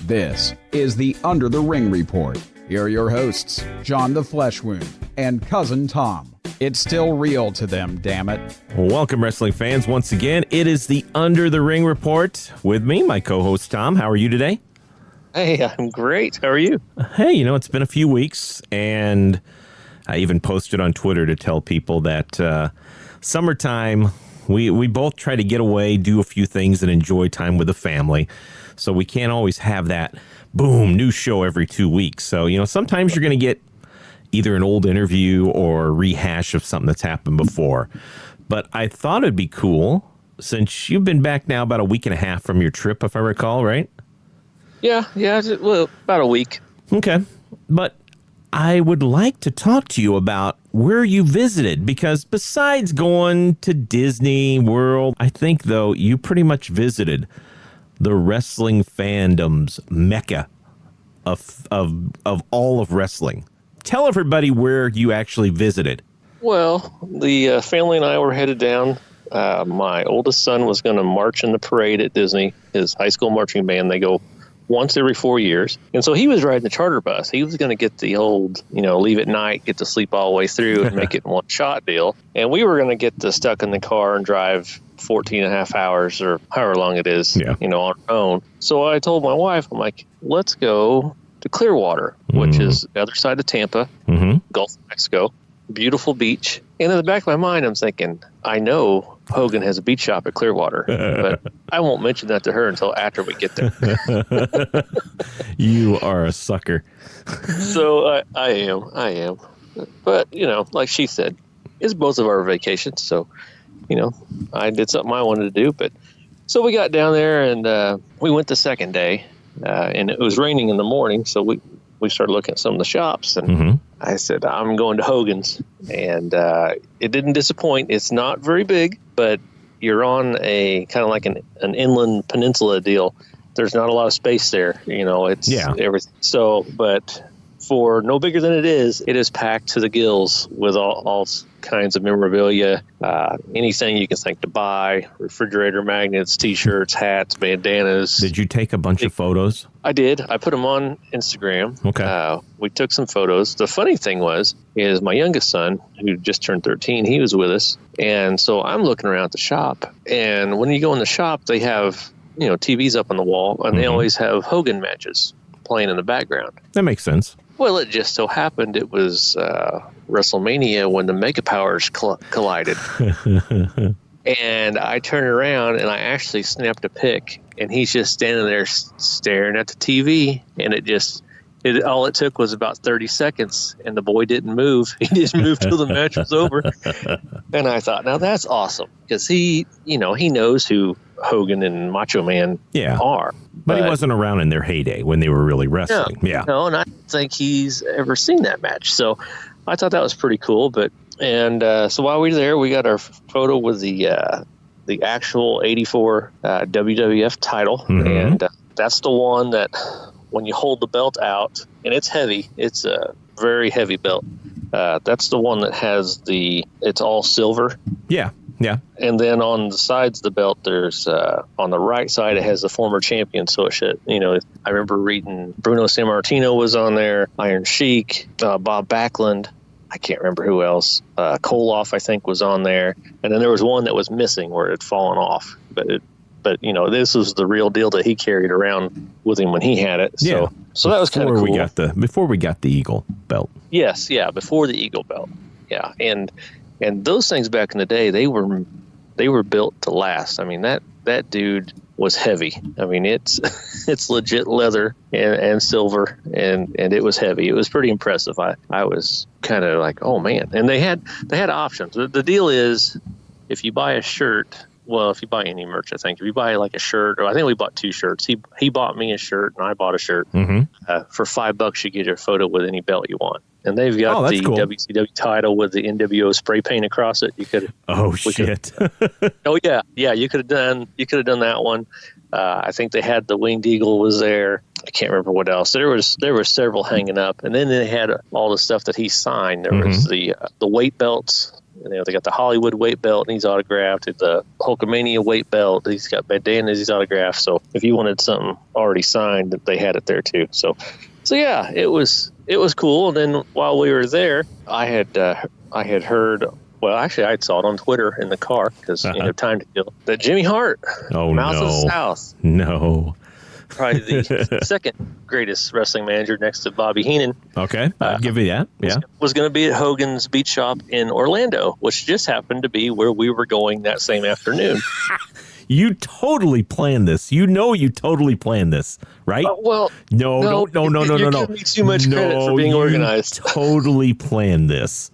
This is the Under the Ring Report. Here are your hosts, John the Flesh Wound and Cousin Tom. It's still real to them, damn it. Welcome, wrestling fans. Once again, it is the Under the Ring Report with me, my co-host Tom. How are you today? Hey, I'm great. How are you? Hey, it's been a few weeks, and I even posted on Twitter to tell people that summertime, we both try to get away, do a few things, and enjoy time with the family. So we can't always have that, boom, new show every 2 weeks. So, sometimes you're going to get either an old interview or a rehash of something that's happened before. But I thought it'd be cool, since you've been back now about a week and a half from your trip, if I recall, right? Yeah, well, about a week. Okay. But I would like to talk to you about where you visited, because besides going to Disney World, I think, though, you pretty much visited the wrestling fandom's mecca of all of wrestling. Tell everybody where you actually visited. Well, the family and I were headed down. My oldest son was going to march in the parade at Disney, his high school marching band. They go once every 4 years. And so he was riding the charter bus. He was going to get the old, leave at night, get to sleep all the way through and make it in one shot deal. And we were going to get stuck in the car and drive 14 and a half hours or however long it is, on our own. So I told my wife, I'm like, let's go to Clearwater, which is the other side of Tampa, Gulf of Mexico, beautiful beach. And in the back of my mind, I'm thinking, I know Hogan has a beach shop at Clearwater, but I won't mention that to her until after we get there. You are a sucker. So I am. But, like she said, it's both of our vacations. So, I did something I wanted to do. But so we got down there and we went the second day. And it was raining in the morning, so we started looking at some of the shops, and I said, I'm going to Hogan's, and it didn't disappoint. It's not very big, but you're on a kind of like an inland peninsula deal. There's not a lot of space there, it's everything. So, but for no bigger than it is packed to the gills with all kinds of memorabilia, anything you can think to buy, refrigerator magnets, T-shirts, hats, bandanas. Did you take a bunch of photos? I did. I put them on Instagram. Okay. We took some photos. The funny thing is my youngest son, who just turned 13, he was with us. And so I'm looking around at the shop, and when you go in the shop, they have, TVs up on the wall, and they always have Hogan matches playing in the background. That makes sense. Well, it just so happened it was WrestleMania when the Mega Powers collided. And I turned around and I actually snapped a pic, and he's just standing there staring at the TV, and all it took was about 30 seconds, and the boy didn't move. He didn't move till the match was over. And I thought, now that's awesome, because he knows who Hogan and Macho Man are. But he wasn't around in their heyday when they were really wrestling. No, and I don't think he's ever seen that match. So I thought that was pretty cool. So while we were there, we got our photo with the actual 84 WWF title. And that's the one that when you hold the belt out, and it's heavy, it's a very heavy belt. That's the one that has it's all silver. Yeah. And then on the sides of the belt, there's on the right side, it has the former champion. So it should, I remember reading Bruno Sammartino was on there, Iron Sheik, Bob Backlund. I can't remember who else. Koloff, I think, was on there. And then there was one that was missing where it had fallen off. But this was the real deal that he carried around with him when he had it. So that was kind of cool. Before we got the Eagle belt. Yes, before the Eagle belt. Yeah, and those things back in the day, they were built to last. I mean, that dude was heavy. I mean, it's legit leather and silver, and it was heavy. It was pretty impressive. I was kind of like, oh man. And they had options. The deal is, if you buy a shirt, well, if you buy any merch, I think if you buy like a shirt, or I think we bought 2 shirts. He bought me a shirt and I bought a shirt. For $5, you get a photo with any belt you want. And they've got the cool WCW title with the NWO spray paint across it. You could. Oh shit! Oh yeah. You could have done that one. I think they had the Winged Eagle was there. I can't remember what else. There were several hanging up, and then they had all the stuff that he signed. There was the weight belts. They got the Hollywood weight belt, and he's autographed. The Hulkamania weight belt, he's got bandanas, he's autographed. So if you wanted something already signed, they had it there too. So yeah, it was cool. And then while we were there, I had heard. Well, actually, I saw it on Twitter in the car because time to kill. That Jimmy Hart, Mouth of the South, probably the second greatest wrestling manager next to Bobby Heenan. Okay, I'll give you that. Yeah, was going to be at Hogan's Beach Shop in Orlando, which just happened to be where we were going that same afternoon. You totally planned this. You totally planned this, right? Well, no. You're giving me too much credit for being organized. Totally planned this.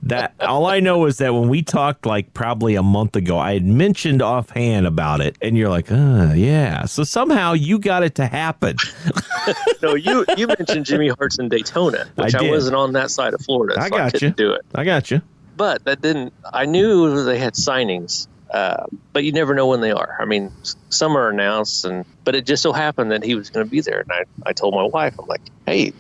That all I know is that when we talked like probably a month ago, I had mentioned offhand about it, and you're like, yeah. So somehow you got it to happen. No, you mentioned Jimmy Hart's in Daytona, which I wasn't on that side of Florida, so I couldn't do it. I got you. But that didn't. I knew they had signings. But you never know when they are. I mean, some are announced, but it just so happened that he was going to be there. And I told my wife, I'm like, hey,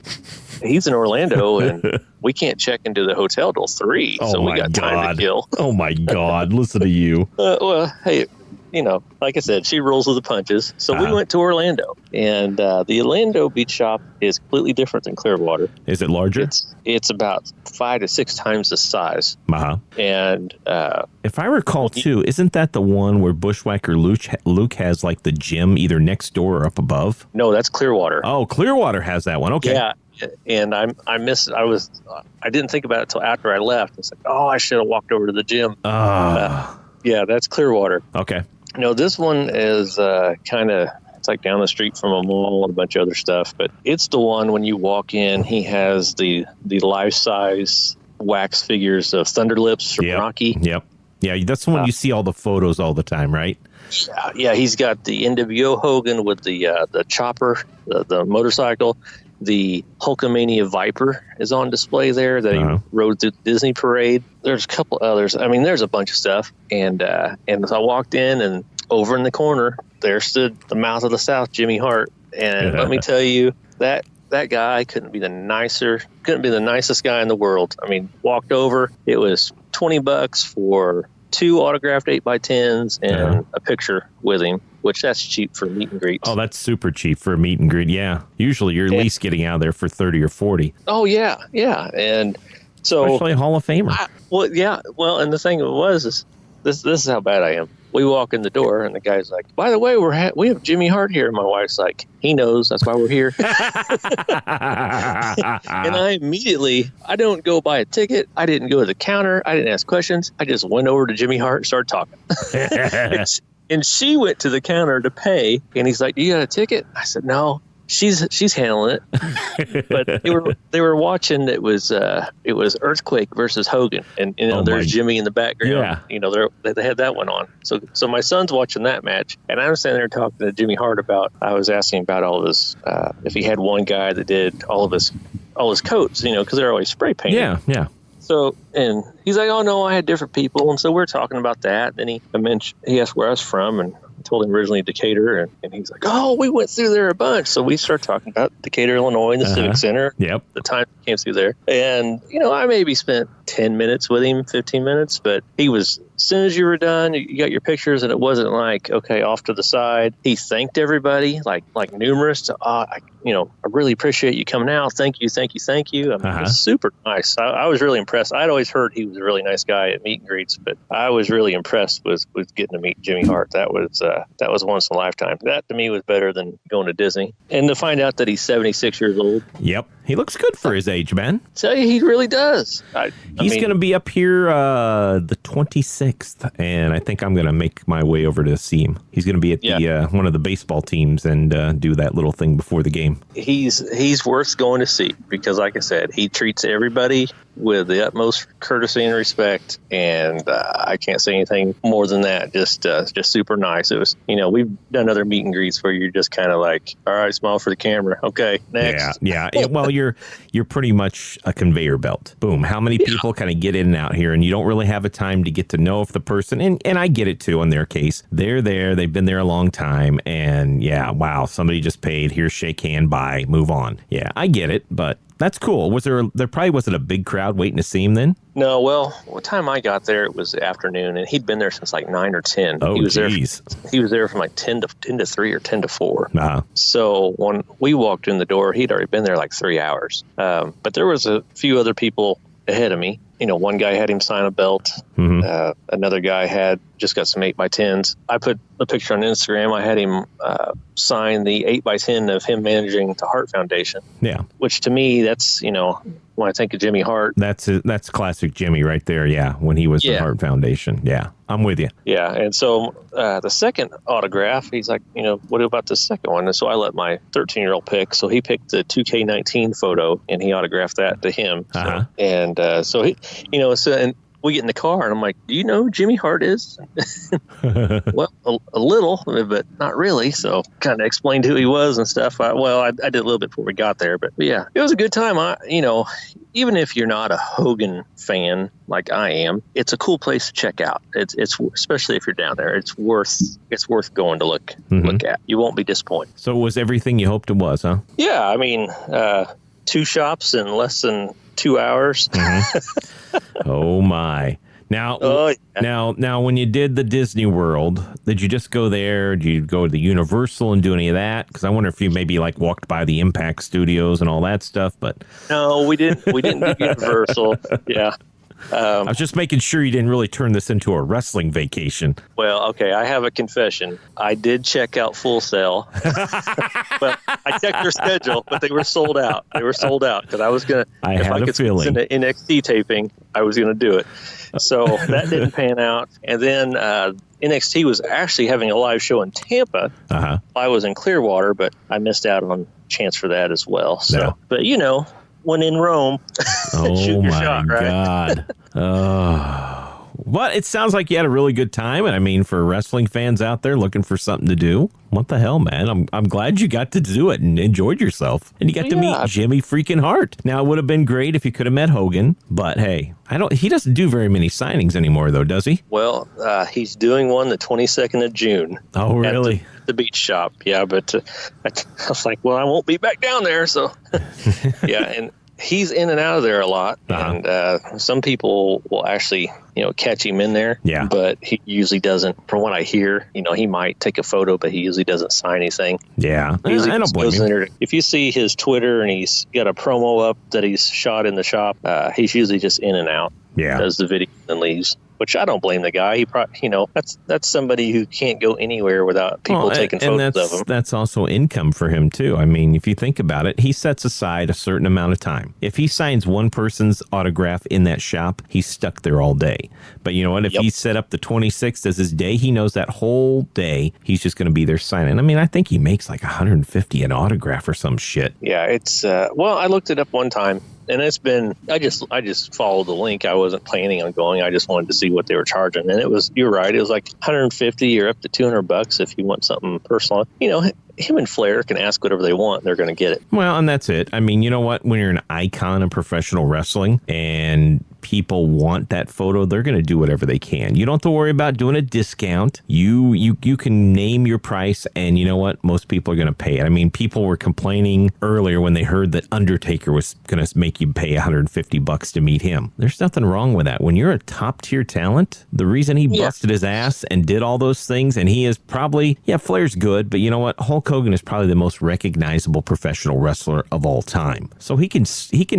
he's in Orlando, and we can't check into the hotel till 3, so we got time to kill. Oh, my God. Listen to you. Well, hey, like I said, she rolls with the punches. So we went to Orlando, and the Orlando Beach Shop is completely different than Clearwater. Is it larger? It's about 5 to 6 times the size. And if I recall, too, isn't that the one where Bushwhacker Luke has like the gym either next door or up above? No, that's Clearwater. Oh, Clearwater has that one. Okay. Yeah. And I missed it. I didn't think about it until after I left. I was like, I should have walked over to the gym. Yeah, that's Clearwater. Okay. No, this one is it's like down the street from a mall and a bunch of other stuff. But it's the one when you walk in, he has the life-size wax figures of Thunderlips from Rocky. Yep. Yeah, that's the one you see all the photos all the time, right? Yeah, he's got the NWO Hogan with the chopper, the motorcycle. The Hulkamania Viper is on display there that he rode through the Disney parade. There's a couple others. I mean, there's a bunch of stuff. And as I walked in, and over in the corner, there stood the Mouth of the South, Jimmy Hart. And let me tell you, that guy couldn't be the nicest guy in the world. I mean, walked over, it was $20 for 2 autographed 8x10s and a picture with him, which that's cheap for meet and greets. Oh, that's super cheap for a meet and greet. Yeah. Usually you're at least getting out of there for 30 or 40. Oh, yeah. Yeah. And so. Especially a Hall of Famer. Well, and the thing is this is how bad I am. We walk in the door, and the guy's like, by the way, we have Jimmy Hart here. And my wife's like, he knows. That's why we're here. And I don't go buy a ticket. I didn't go to the counter. I didn't ask questions. I just went over to Jimmy Hart and started talking. And she went to the counter to pay, and he's like, you got a ticket? I said, no. She's handling it, but they were watching. It was Earthquake versus Hogan, and there's Jimmy in the background. Yeah. They had that one on. So my son's watching that match, and I'm standing there talking to Jimmy Hart about. I was asking about all of his if he had one guy that did all his coats, because they're always spray painted. Yeah. So, and he's like, oh no, I had different people, and so we're talking about that. Then he asked where I was from, and I told him originally Decatur, and he's like, oh, we went through there a bunch. So we started talking about Decatur, Illinois, and the Civic Center. Yep. The time he came through there. And, I maybe spent 10 minutes with him, 15 minutes, but he was, as soon as you were done, you got your pictures, and it wasn't like, okay, off to the side. He thanked everybody, like numerous. I really appreciate you coming out. Thank you. I mean, it was super nice. I was really impressed. I'd always heard he was a really nice guy at meet and greets, but I was really impressed with getting to meet Jimmy Hart. That was once in a lifetime. That to me was better than going to Disney. And to find out that he's 76 years old. Yep. He looks good for his age, man. Tell you, he really does. He's going to be up here the 26th, and I think I'm going to make my way over to see him. He's going to be at the one of the baseball teams and do that little thing before the game. He's worth going to see because, like I said, he treats everybody with the utmost courtesy and respect, and I can't say anything more than that. Just super nice. It was, we've done other meet and greets where you're just kind of like, all right, smile for the camera. Okay, next. Yeah. Well, you're pretty much a conveyor belt. Boom. How many people kind of get in and out here, and you don't really have a time to get to know if the person, and I get it too in their case. They're there. They've been there a long time, and wow, somebody just paid. Here's shake hand, bye, move on. Yeah, I get it, but That's cool. There probably wasn't a big crowd waiting to see him then? No, well, what time I got there, it was afternoon, and he'd been there since like 9 or 10. Oh, he was geez. He was there from like 10 to 3 or 10 to 4. Uh-huh. So when we walked in the door, he'd already been there like 3 hours. But there was a few other people ahead of me. One guy had him sign a belt. Mm-hmm. Another guy had just got some 8x10s. I put a picture on Instagram. I had him sign the 8x10 of him managing the Hart Foundation. Yeah. Which to me, that's, when I think of Jimmy Hart. That's classic Jimmy right there. Yeah. When he was the Hart Foundation. Yeah. I'm with you. Yeah. And so the second autograph, he's like, what about the second one? And so I let my 13-year-old pick. So he picked the 2K19 photo and he autographed that to him. Uh-huh. So he, and we get in the car and I'm like, do you know who Jimmy Hart is? Well, a little, but not really. So kind of explained who he was and stuff. I did a little bit before we got there, but yeah, it was a good time. Even if you're not a Hogan fan like I am, it's a cool place to check out. It's especially if you're down there, it's worth going to look at. You won't be disappointed. So it was everything you hoped it was, huh? Yeah. I mean, 2 shops in less than 2 hours. Oh my. Now, now, when you did the Disney World, did you just go there? Did you go to the Universal and do any of that? Because I wonder if you maybe walked by the Impact Studios and all that stuff. But no, we didn't do Universal. Yeah. I was just making sure you didn't really turn this into a wrestling vacation. Well, okay, I have a confession. I did check out Full Sail. Well, I checked their schedule, but they were sold out. Because I was going to, if I could squeeze in the NXT taping, I was going to do it. So that didn't pan out. And then NXT was actually having a live show in Tampa. Uh-huh. I was in Clearwater, but I missed out on a chance for that as well. So, no. But when in Rome, shoot your shot, right? God. Oh. But it sounds like you had a really good time. And I mean, for wrestling fans out there looking for something to do, what the hell, man? I'm glad you got to do it and enjoyed yourself. And you got to meet Jimmy freaking Hart. Now, it would have been great if you could have met Hogan. But hey, he doesn't do very many signings anymore, though, does he? Well, he's doing one the 22nd of June. Oh, really? The beach shop. Yeah, but I was like, well, I won't be back down there. So, yeah, and he's in and out of there a lot. Uh-huh. And some people will actually, catch him in there. Yeah. But he usually doesn't. From what I hear, he might take a photo, but he usually doesn't sign anything. Yeah. I don't blame you. If you see his Twitter and he's got a promo up that he's shot in the shop, he's usually just in and out. Yeah. Does the video and leaves. Which I don't blame the guy. He probably, that's somebody who can't go anywhere without people taking photos of him. That's also income for him too. I mean, if you think about it, he sets aside a certain amount of time. If he signs one person's autograph in that shop, he's stuck there all day. But you know what? If he set up the 26th as his day, he knows that whole day he's just going to be there signing. I mean, I think he makes like $150 an autograph or some shit. Yeah, it's I looked it up one time. And it's been, I just followed the link. I wasn't planning on going. I just wanted to see what they were charging. And you're right. It was like $150 or up to $200 if you want something personal. Him and Flair can ask whatever they want. They're going to get it. Well, and that's it. I mean, you know what? When you're an icon of professional wrestling and people want that photo, they're going to do whatever they can. You don't have to worry about doing a discount. You can name your price, and you know what? Most people are going to pay it. I mean, people were complaining earlier when they heard that Undertaker was going to make you pay $150 to meet him. There's nothing wrong with that. When you're a top tier talent, the reason he busted his ass and did all those things, and he is probably, Flair's good, but you know what? Hulk Hogan is probably the most recognizable professional wrestler of all time. So he can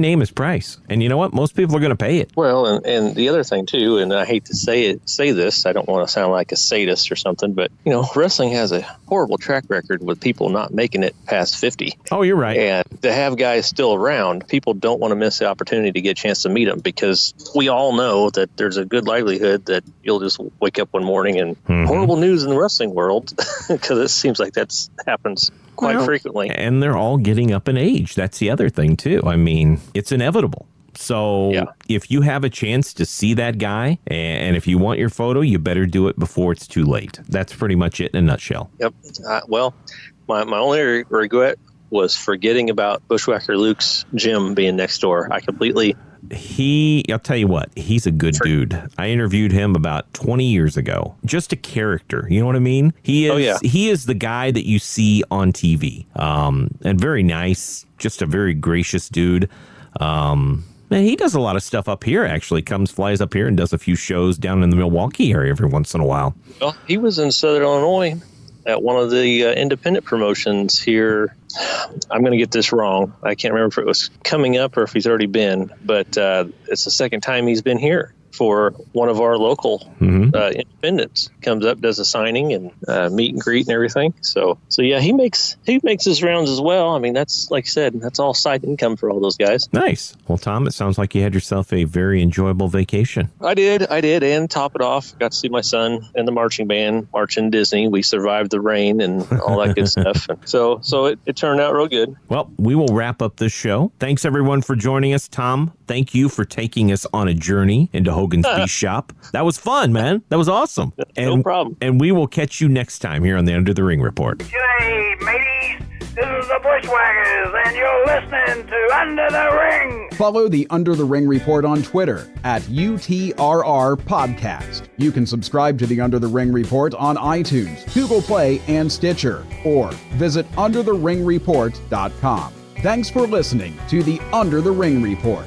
name his price. And you know what? Most people are going to pay it. Well, and the other thing too, and I hate to say this, I don't want to sound like a sadist or something, but wrestling has a horrible track record with people not making it past 50. Oh, you're right. And to have guys still around, people don't want to miss the opportunity to get a chance to meet them, because we all know that there's a good likelihood that you'll just wake up one morning and horrible news in the wrestling world, because it seems like that's happens quite frequently. And they're all getting up in age. That's the other thing too. I mean, it's inevitable. So if you have a chance to see that guy, and if you want your photo, you better do it before it's too late. That's pretty much it in a nutshell. Yep. Well, my only regret was forgetting about Bushwhacker Luke's gym being next door. I'll tell you what, he's a good dude. I interviewed him about 20 years ago. Just a character. You know what I mean? He is the guy that you see on TV. And very nice. Just a very gracious dude. He does a lot of stuff up here, actually. Flies up here and does a few shows down in the Milwaukee area every once in a while. Well, he was in Southern Illinois at one of the independent promotions here. I'm going to get this wrong. I can't remember if it was coming up or if he's already been, but it's the second time he's been here for one of our local independents. Comes up, does a signing and meet and greet and everything. So yeah, he makes his rounds as well. I mean, that's, like I said, that's all side income for all those guys. Nice. Well, Tom, it sounds like you had yourself a very enjoyable vacation. I did, and top it off, got to see my son and the marching band march in Disney. We survived the rain and all that good stuff. And so it turned out real good. Well, we will wrap up this show. Thanks everyone for joining us. Tom, thank you for taking us on a journey into Hogan's Beast Shop. That was fun, man. That was awesome. No problem. And we will catch you next time here on the Under the Ring Report. G'day, mateys. This is the Bushwhackers, and you're listening to Under the Ring. Follow the Under the Ring Report on Twitter at UTRR Podcast. You can subscribe to the Under the Ring Report on iTunes, Google Play, and Stitcher, or visit undertheringreport.com. Thanks for listening to the Under the Ring Report.